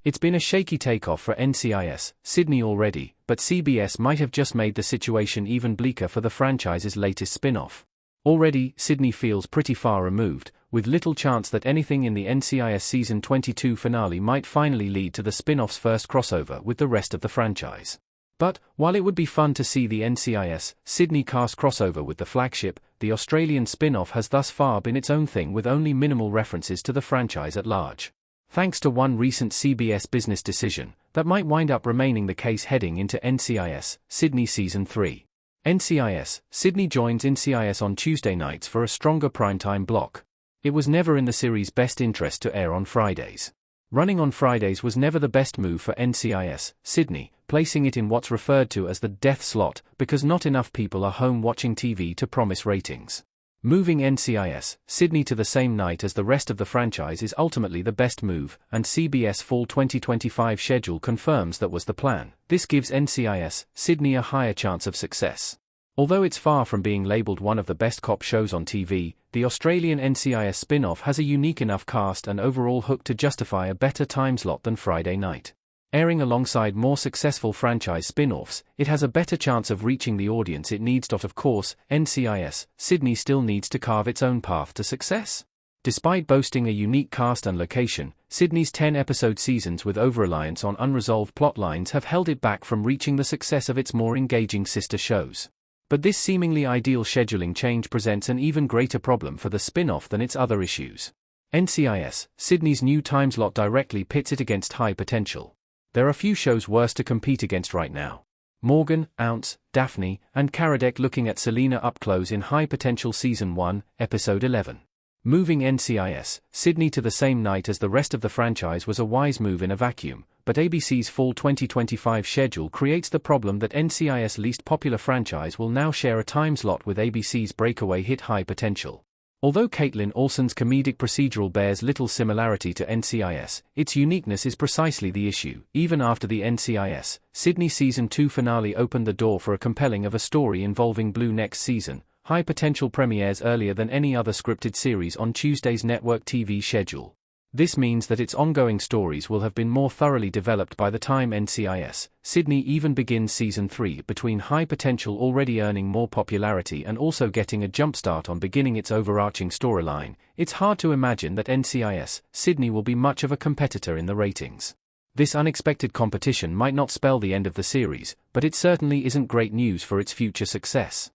It's been a shaky takeoff for NCIS, Sydney already, but CBS might have just made the situation even bleaker for the franchise's latest spin-off. Already, Sydney feels pretty far removed, with little chance that anything in the NCIS Season 22 finale might finally lead to the spin-off's first crossover with the rest of the franchise. But, while it would be fun to see the NCIS Sydney cast crossover with the flagship, the Australian spin-off has thus far been its own thing with only minimal references to the franchise at large. Thanks to one recent CBS business decision, that might wind up remaining the case heading into NCIS Sydney Season 3. NCIS Sydney joins NCIS on Tuesday nights for a stronger primetime block. It was never in the series' best interest to air on Fridays. Running on Fridays was never the best move for NCIS Sydney, placing it in what's referred to as the death slot because not enough people are home watching TV to promise ratings. Moving NCIS Sydney to the same night as the rest of the franchise is ultimately the best move, and CBS Fall 2025 schedule confirms that was the plan. This gives NCIS Sydney a higher chance of success. Although it's far from being labelled one of the best cop shows on TV, the Australian NCIS spin-off has a unique enough cast and overall hook to justify a better time slot than Friday night. Airing alongside more successful franchise spin-offs, it has a better chance of reaching the audience it needs. Of course, NCIS Sydney still needs to carve its own path to success. Despite boasting a unique cast and location, Sydney's 10-episode seasons with over-reliance on unresolved plot lines have held it back from reaching the success of its more engaging sister shows. But this seemingly ideal scheduling change presents an even greater problem for the spin-off than its other issues. NCIS Sydney's new time slot directly pits it against High Potential. There are few shows worse to compete against right now. Morgan, Ounce, Daphne, and Karadec looking at Selena up close in High Potential Season 1, Episode 11. Moving NCIS Sydney to the same night as the rest of the franchise was a wise move in a vacuum, but ABC's Fall 2025 schedule creates the problem that NCIS' least popular franchise will now share a time slot with ABC's breakaway hit High Potential. Although Caitlin Olsen's comedic procedural bears little similarity to NCIS, its uniqueness is precisely the issue. Even after the NCIS Sydney Season 2 finale opened the door for a compelling of a story involving Blue next season, High Potential premieres earlier than any other scripted series on Tuesday's network TV schedule. This means that its ongoing stories will have been more thoroughly developed by the time NCIS Sydney even begins Season 3. Between High Potential already earning more popularity and also getting a jumpstart on beginning its overarching storyline, it's hard to imagine that NCIS Sydney will be much of a competitor in the ratings. This unexpected competition might not spell the end of the series, but it certainly isn't great news for its future success.